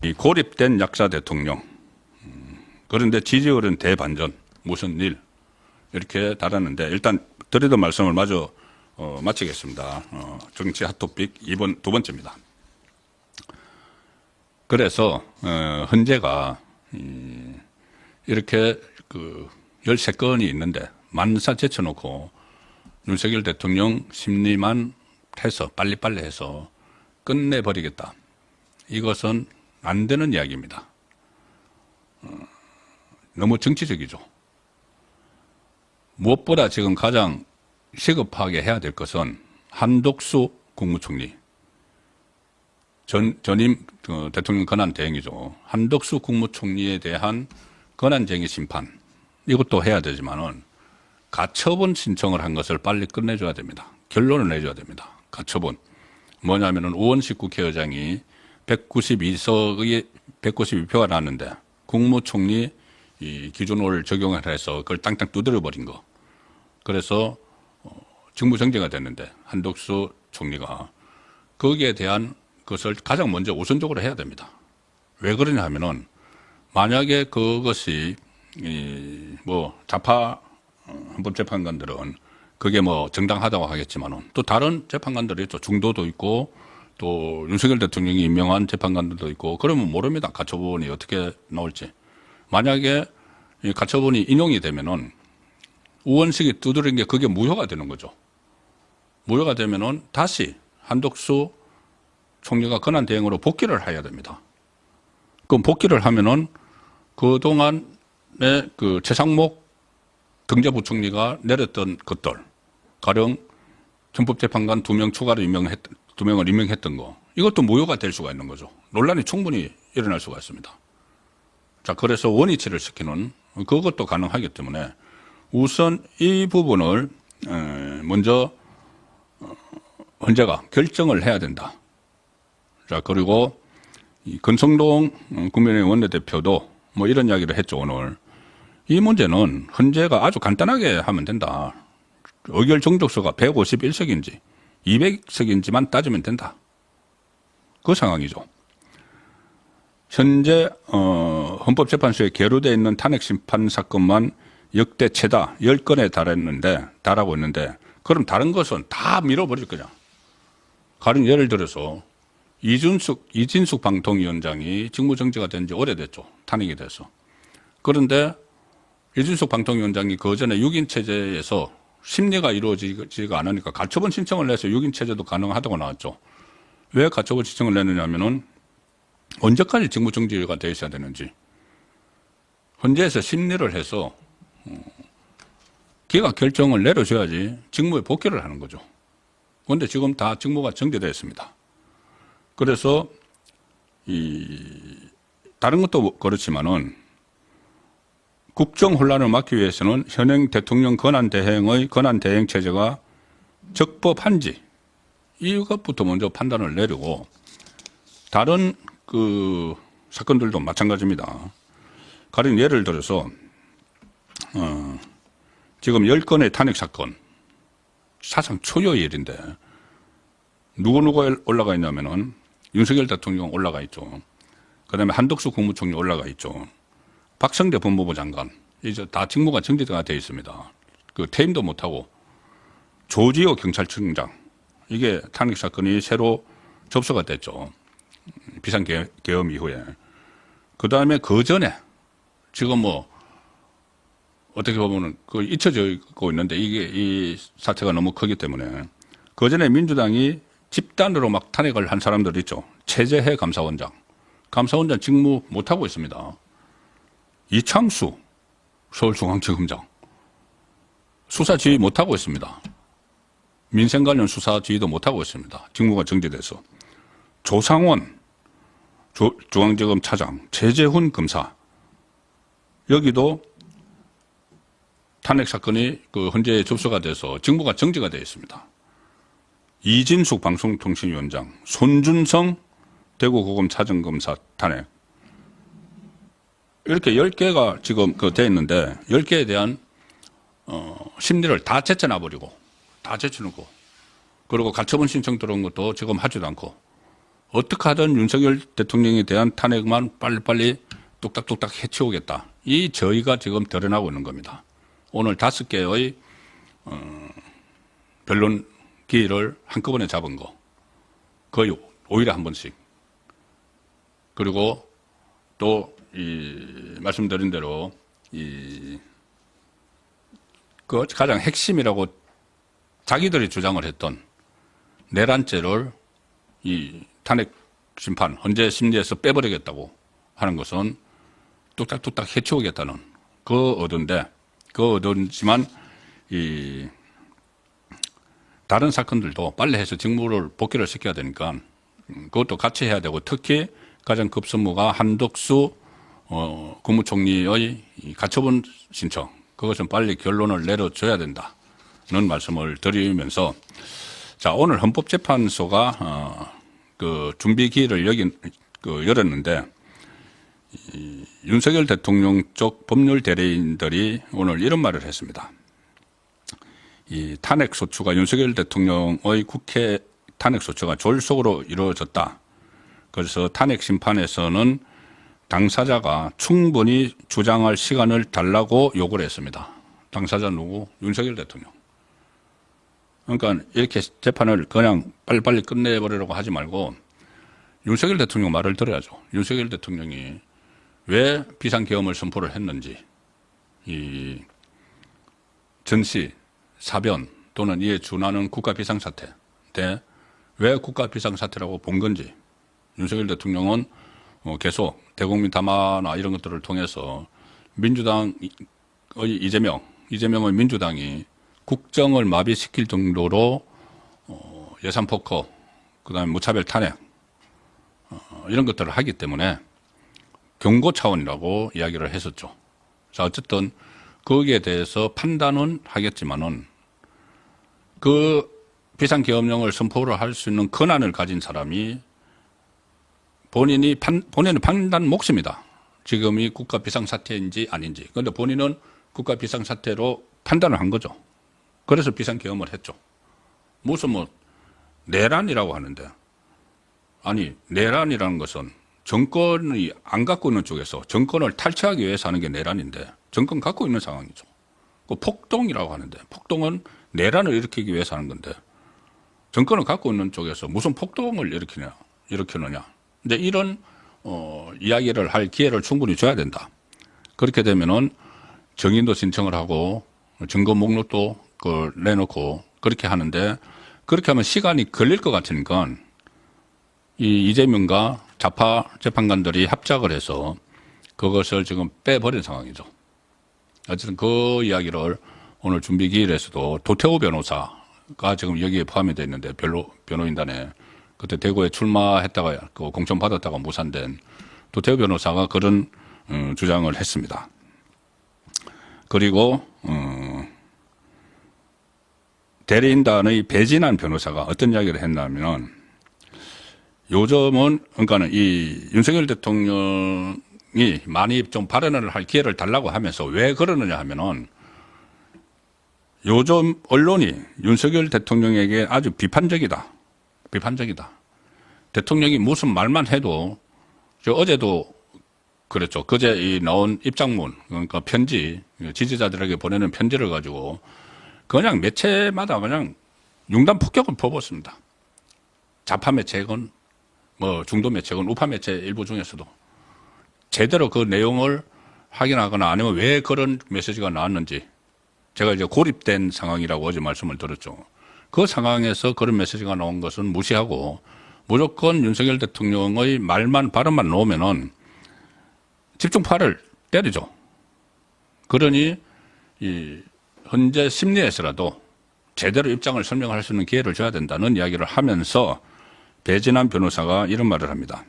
이 고립된 약자 대통령. 그런데 지지율은 대반전. 무슨 일. 이렇게 달았는데 일단 드리던 말씀을 마저 마치겠습니다. 정치 핫토픽 두 번째입니다. 그래서 헌재가 이렇게 13건이 있는데 만사 제쳐놓고 윤석열 대통령 심리만 해서 빨리빨리 해서 끝내버리겠다. 이것은 안 되는 이야기입니다. 너무 정치적이죠. 무엇보다 지금 가장 시급하게 해야 될 것은 한독수 국무총리, 전임 대통령 권한대행이죠. 한독수 국무총리에 대한 권한쟁의 심판, 이것도 해야 되지만은 가처분 신청을 한 것을 빨리 끝내줘야 됩니다. 결론을 내줘야 됩니다. 가처분. 뭐냐면은 우원식 국회의장이 192표가 나왔는데 국무총리 이 기준을 적용을 해서 그걸 땅땅 두드려 버린 거. 그래서 직무정지가 됐는데 한독수 총리가 거기에 대한 것을 가장 먼저 우선적으로 해야 됩니다. 왜 그러냐 하면은 만약에 그것이 좌파 헌법재판관들은 그게 정당하다고 하겠지만은 또 다른 재판관들이 있죠. 중도도 있고 또 윤석열 대통령이 임명한 재판관들도 있고 그러면 모릅니다. 가처분이 어떻게 나올지. 만약에 이 가처분이 인용이 되면은 우원식이 두드린 게 그게 무효가 되는 거죠. 무효가 되면은 다시 한독수 총리가 권한대행으로 복귀를 해야 됩니다. 그럼 복귀를 하면은 그동안에 최상목 경제부총리가 내렸던 것들, 가령 헌법재판관 2명 추가로 두 명을 임명했던 거, 이것도 무효가 될 수가 있는 거죠. 논란이 충분히 일어날 수가 있습니다. 자, 그래서 원위치를 시키는 그것도 가능하기 때문에 우선 이 부분을 먼저 헌재가 결정을 해야 된다. 자, 그리고 이 권성동 국민의힘 원내대표도 이런 이야기를 했죠, 오늘. 이 문제는 헌재가 아주 간단하게 하면 된다. 의결 정족수가 151석인지 200석인지만 따지면 된다. 그 상황이죠. 현재 헌법재판소에 계류되어 있는 탄핵심판 사건만 역대 최다 10건에 달하고 있는데 그럼 다른 것은 다 밀어버릴 거냐. 가령 예를 들어서 이진숙 방통위원장이 직무정지가 된 지 오래됐죠. 탄핵이 돼서. 그런데 이진숙 방통위원장이 그 전에 6인 체제에서 심리가 이루어지지가 않으니까 가처분 신청을 내서 6인 체제도 가능하다고 나왔죠. 왜 가처분 신청을 내느냐면은 언제까지 직무정지가 되어 있어야 되는지. 헌재에서 심리를 해서 기각 결정을 내려줘야지 직무에 복귀를 하는 거죠. 그런데 지금 다 직무가 정지되어 있습니다. 그래서 다른 것도 그렇지만은 국정 혼란을 막기 위해서는 현행 대통령 권한대행의 권한대행 체제가 적법한지 이것부터 먼저 판단을 내리고 다른 사건들도 마찬가지입니다. 가령 예를 들어서 지금 10건의 탄핵 사건 사상 초유의 일인데 누구 올라가 있냐면은 윤석열 대통령 올라가 있죠. 그다음에 한덕수 국무총리 올라가 있죠. 박성대 법무부 장관 이제 다 직무가 정지가 되어 있습니다. 퇴임도 못하고 조지호 경찰청장 이게 탄핵 사건이 새로 접수가 됐죠. 비상계엄 이후에. 그다음에 그 전에 지금 어떻게 보면은 잊혀져 있고 있는데 이 사태가 너무 크기 때문에 그 전에 민주당이 집단으로 막 탄핵을 한 사람들 있죠. 최재해 감사원장 직무 못하고 있습니다. 이창수 서울중앙지검장 수사 지휘 못하고 있습니다. 민생 관련 수사 지휘도 못하고 있습니다. 직무가 정지돼서. 조상원 중앙지검 차장, 최재훈 검사 여기도 탄핵 사건이 헌재에 접수가 돼서 직무가 정지가 되어 있습니다. 이진숙 방송통신위원장, 손준성 대구고검 차장검사 탄핵. 이렇게 10개가 지금 되어 있는데 10개에 대한 심리를 다 제쳐놔버리고 다 제쳐놓고 그리고 가처분 신청 들어온 것도 지금 하지도 않고 어떻게 하든 윤석열 대통령에 대한 탄핵만 빨리빨리 뚝딱뚝딱 해치우겠다. 이 저희가 지금 드러나고 있는 겁니다. 오늘 5개의 변론 기일을 한꺼번에 잡은 거. 거의 5일에 한 번씩. 그리고 또 말씀드린 대로 그 가장 핵심이라고 자기들이 주장을 했던 내란죄를 이 탄핵 심판, 헌재 심리에서 빼버리겠다고 하는 것은 뚝딱뚝딱 해치우겠다는 그 의도인데, 그 의도지만 다른 사건들도 빨리 해서 직무를 복귀를 시켜야 되니까 그것도 같이 해야 되고, 특히 가장 급선무가 한덕수 국무총리의 가처분 신청, 그것은 빨리 결론을 내려줘야 된다는 말씀을 드리면서, 자, 오늘 헌법재판소가 그 준비 기일을 열었는데, 윤석열 대통령 쪽 법률 대리인들이 오늘 이런 말을 했습니다. 이 탄핵 소추가 윤석열 대통령의 국회 탄핵 소추가 졸속으로 이루어졌다. 그래서 탄핵 심판에서는 당사자가 충분히 주장할 시간을 달라고 요구를 했습니다. 당사자 누구? 윤석열 대통령. 그러니까 이렇게 재판을 그냥 빨리빨리 끝내버리려고 하지 말고 윤석열 대통령 말을 들어야죠. 윤석열 대통령이 왜 비상계엄을 선포를 했는지, 이 전시, 사변 또는 이에 준하는 국가 비상사태 때 왜 국가 비상사태라고 본 건지, 윤석열 대통령은 계속 대국민 담화나 이런 것들을 통해서 민주당의 이재명의 민주당이 국정을 마비시킬 정도로 예산 폭거, 그다음에 무차별 탄핵 이런 것들을 하기 때문에 경고 차원이라고 이야기를 했었죠. 자, 어쨌든 거기에 대해서 판단은 하겠지만은 그 비상계엄령을 선포를 할 수 있는 권한을 가진 사람이 본인의 판단 몫입니다. 지금이 국가 비상사태인지 아닌지. 그런데 본인은 국가 비상사태로 판단을 한 거죠. 그래서 비상계엄을 했죠. 무슨 내란이라고 하는데, 아니, 내란이라는 것은 정권이 안 갖고 있는 쪽에서 정권을 탈취하기 위해서 하는 게 내란인데, 정권 갖고 있는 상황이죠. 그 폭동이라고 하는데, 폭동은 내란을 일으키기 위해서 하는 건데, 정권을 갖고 있는 쪽에서 무슨 폭동을 일으키느냐. 이제 이런 이야기를 할 기회를 충분히 줘야 된다. 그렇게 되면은 정인도 신청을 하고 증거 목록도 내놓고 그렇게 하는데, 그렇게 하면 시간이 걸릴 것 같으니까 이 이재명과 좌파 재판관들이 합작을 해서 그것을 지금 빼버린 상황이죠. 어쨌든 그 이야기를 오늘 준비 기일에서도 도태우 변호사가 지금 여기에 포함이 되어 있는데, 변호인단에 그때 대구에 출마했다가 공천 받았다가 무산된 도태우 변호사가 그런 주장을 했습니다. 그리고 대리인단의 배진환 변호사가 어떤 이야기를 했냐면, 요즘은 그러니까는 이 윤석열 대통령이 많이 좀 발언을 할 기회를 달라고 하면서 왜 그러느냐 하면은, 요즘 언론이 윤석열 대통령에게 아주 비판적이다. 대통령이 무슨 말만 해도, 어제도 그랬죠. 그제 나온 입장문, 그러니까 편지, 지지자들에게 보내는 편지를 가지고 그냥 매체마다 그냥 융단 폭격을 퍼붓습니다. 좌파 매체건, 중도 매체건, 우파 매체 일부 중에서도 제대로 그 내용을 확인하거나 아니면 왜 그런 메시지가 나왔는지, 제가 이제 고립된 상황이라고 어제 말씀을 드렸죠. 그 상황에서 그런 메시지가 나온 것은 무시하고 무조건 윤석열 대통령의 발언만 나오면은 집중파를 때리죠. 그러니 이 현재 심리에서라도 제대로 입장을 설명할 수 있는 기회를 줘야 된다는 이야기를 하면서 배진환 변호사가 이런 말을 합니다.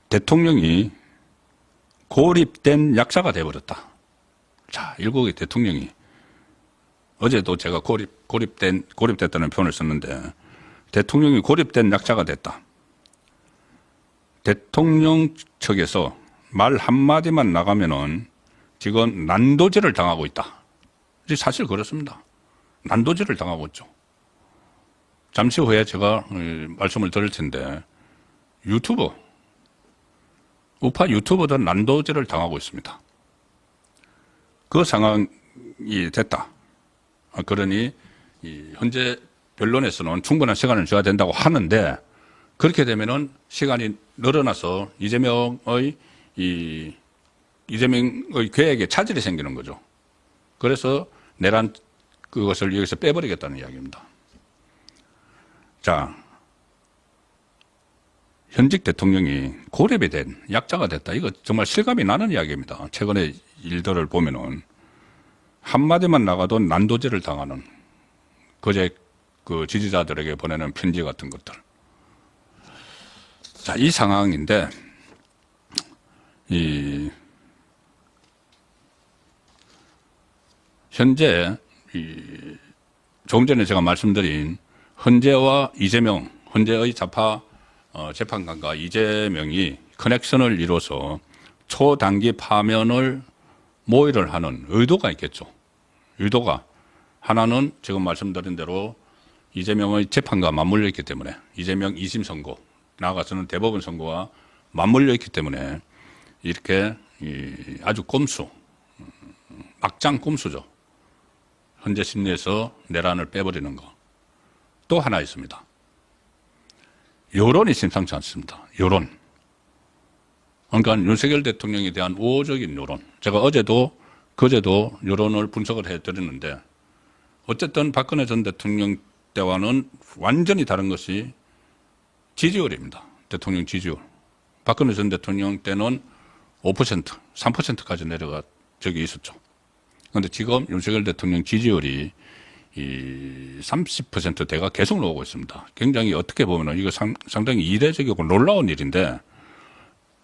대통령이 고립된 약자가 되어버렸다. 자, 일국의 대통령이, 어제도 제가 고립됐다는 표현을 썼는데, 대통령이 고립된 약자가 됐다. 대통령 측에서 말 한마디만 나가면은 지금 난도질을 당하고 있다. 사실 그렇습니다. 난도질을 당하고 있죠. 잠시 후에 제가 말씀을 드릴 텐데 우파 유튜버들 난도질을 당하고 있습니다. 그 상황이 됐다. 그러니 현재 변론에서는 충분한 시간을 줘야 된다고 하는데 그렇게 되면은 시간이 늘어나서 이재명의 계획에 차질이 생기는 거죠. 그래서 내란 그것을 여기서 빼버리겠다는 이야기입니다. 자, 현직 대통령이 고렙이 된 약자가 됐다. 이거 정말 실감이 나는 이야기입니다. 최근의 일들을 보면은 한마디만 나가도 난도질을 당하는 그제 그 지지자들에게 보내는 편지 같은 것들. 자, 이 상황인데 현재 조금 전에 제가 말씀드린 헌재와 이재명, 헌재의 좌파 재판관과 이재명이 커넥션을 이뤄서 초단기 파면을 모의를 하는 의도가 있겠죠. 의도가 하나는 지금 말씀드린 대로 이재명의 재판과 맞물려 있기 때문에 이재명 2심 선고 나아가서는 대법원 선고와 맞물려 있기 때문에 이렇게 아주 꼼수, 막장 꼼수죠. 현재 심리에서 내란을 빼버리는 거. 또 하나 있습니다. 여론이 심상치 않습니다. 여론. 그러니까 윤석열 대통령에 대한 우호적인 여론. 제가 어제도 그제도 여론을 분석을 해드렸는데 어쨌든 박근혜 전 대통령 때와는 완전히 다른 것이 지지율입니다. 대통령 지지율. 박근혜 전 대통령 때는 5%, 3%까지 내려가 적이 있었죠. 그런데 지금 윤석열 대통령 지지율이 30%대가 계속 나오고 있습니다. 굉장히 어떻게 보면 이거 상당히 이례적이고 놀라운 일인데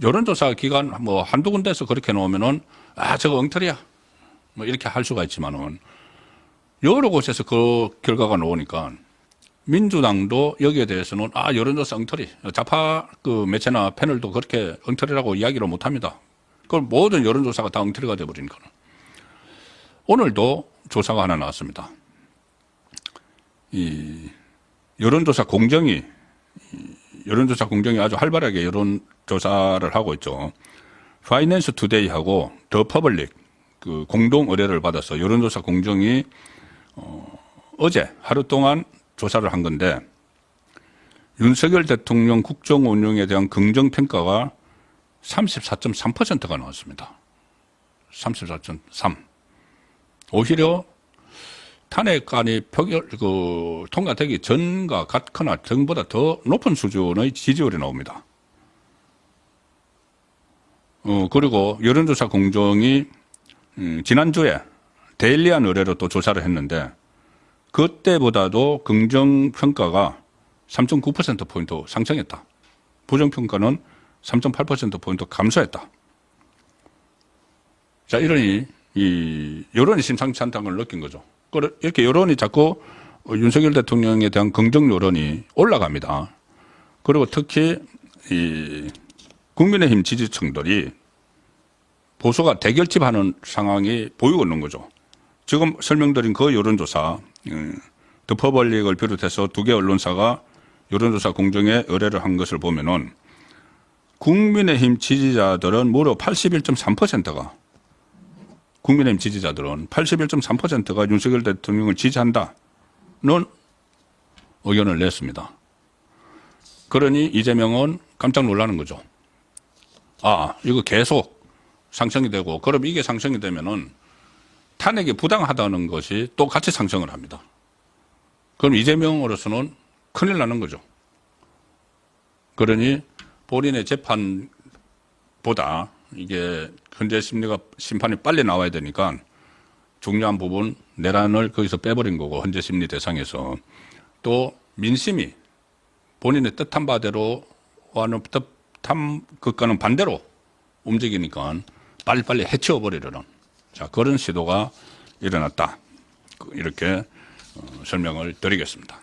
여론조사 기관 뭐 한두 군데에서 그렇게 놓으면은 저거 엉터리야. 뭐 이렇게 할 수가 있지만은 여러 곳에서 그 결과가 나오니까 민주당도 여기에 대해서는 여론조사 엉터리. 좌파 그 매체나 패널도 그렇게 엉터리라고 이야기를 못 합니다. 그걸 모든 여론조사가 다 엉터리가 돼버리니까. 오늘도 조사가 하나 나왔습니다. 여론조사 공정이 아주 활발하게 여론조사를 하고 있죠. 파이낸스 투데이하고 더 퍼블릭 그 공동 의뢰를 받아서 여론조사 공정이 어제 하루 동안 조사를 한 건데 윤석열 대통령 국정 운영에 대한 긍정 평가가 34.3%가 나왔습니다. 34.3. 오히려 탄핵안이 통과되기 전과 같거나 전보다 더 높은 수준의 지지율이 나옵니다. 그리고 여론조사 공정이 지난주에 데일리한 의뢰로 또 조사를 했는데 그때보다도 긍정평가가 3.9%포인트 상승했다. 부정평가는 3.8%포인트 감소했다. 자, 이러니 여론이 심상치 않다는 걸 느낀 거죠. 이렇게 여론이 자꾸 윤석열 대통령에 대한 긍정 여론이 올라갑니다. 그리고 특히 국민의힘 지지층들이 보수가 대결집하는 상황이 보이고 있는 거죠. 지금 설명드린 그 여론조사, 더 퍼블릭을 비롯해서 두 개 언론사가 여론조사 공정에 의뢰를 한 것을 보면은 국민의힘 지지자들은 무려 81.3%가 국민의힘 지지자들은 81.3%가 윤석열 대통령을 지지한다는 의견을 냈습니다. 그러니 이재명은 깜짝 놀라는 거죠. 이거 계속 상승이 되고, 그럼 이게 상승이 되면은 탄핵이 부당하다는 것이 또 같이 상승을 합니다. 그럼 이재명으로서는 큰일 나는 거죠. 그러니 본인의 재판보다 이게 현재 심판이 빨리 나와야 되니까 중요한 부분 내란을 거기서 빼버린 거고, 현재 심리 대상에서 또 민심이 본인의 뜻한 바대로와는 뜻한 것과는 반대로 움직이니까 빨리빨리 해치워버리려는 그런 시도가 일어났다. 이렇게 설명을 드리겠습니다.